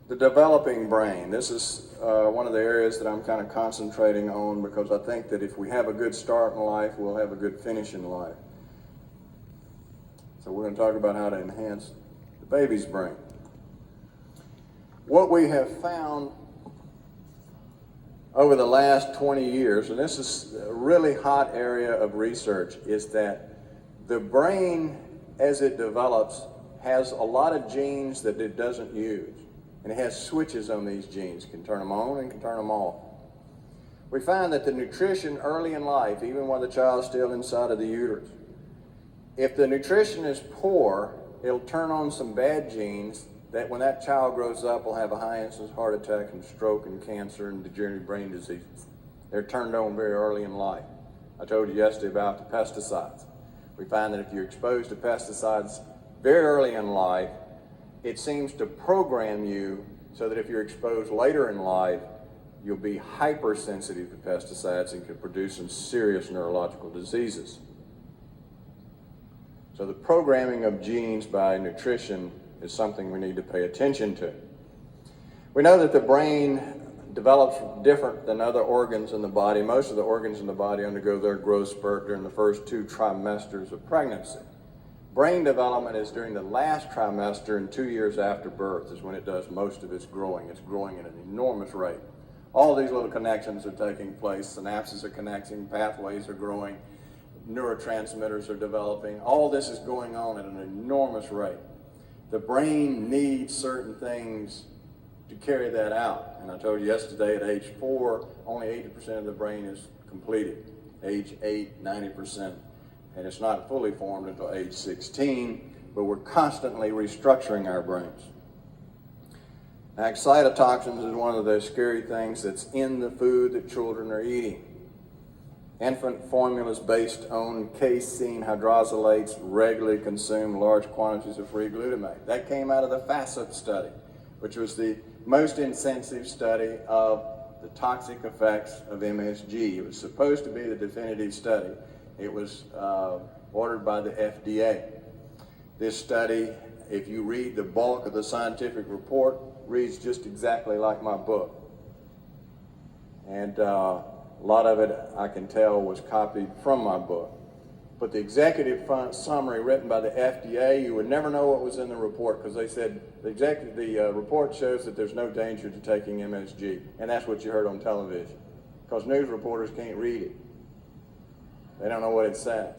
The developing brain. This is one of the areas that I'm kind of concentrating on because I think that if we have a good start in life, we'll have a good finish in life. So we're going to talk about how to enhance the baby's brain. What we have found over the last 20 years, and this is a really hot area of research, is that the brain, as it develops, has a lot of genes that it doesn't use. And it has switches on these genes, can turn them on and can turn them off. We find that the nutrition early in life, even while the child's still inside of the uterus, if the nutrition is poor, it'll turn on some bad genes that when that child grows up will have a high incidence of heart attack and stroke and cancer and degenerative brain diseases. They're turned on very early in life. I told you yesterday about the pesticides. We find that if you're exposed to pesticides very early in life, it seems to program you so that if you're exposed later in life, you'll be hypersensitive to pesticides and can produce some serious neurological diseases. So the programming of genes by nutrition is something we need to pay attention to. We know that the brain develops different than other organs in the body. Most of the organs in the body undergo their growth spurt during the first 2 trimesters of pregnancy. Brain development is during the last trimester and 2 years after birth is when it does most of its growing. It's growing at an enormous rate. All these little connections are taking place. Synapses are connecting, pathways are growing, neurotransmitters are developing. All this is going on at an enormous rate. The brain needs certain things to carry that out. And I told you yesterday at age 4, only 80% of the brain is completed. Age 8, 90%. And it's not fully formed until age 16, but we're constantly restructuring our brains. Now, excitotoxins is one of the scary things that's in the food that children are eating. Infant formulas based on casein hydroxylates regularly consume large quantities of free glutamate. That came out of the FACET study, which was the most intensive study of the toxic effects of MSG. It was supposed to be the definitive study. It was ordered by the FDA. This study, if you read the bulk of the scientific report, reads just exactly like my book. And a lot of it, I can tell, was copied from my book. But the executive summary written by the FDA, you would never know what was in the report because they said the report shows that there's no danger to taking MSG. And that's what you heard on television because news reporters can't read it. They don't know what it says.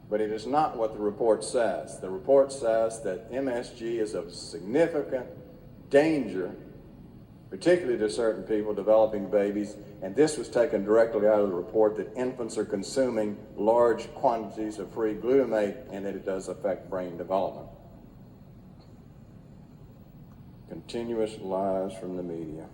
But it is not what the report says. The report says that MSG is of significant danger, particularly to certain people developing babies, and this was taken directly out of the report that infants are consuming large quantities of free glutamate and that it does affect brain development. Continuous lies from the media.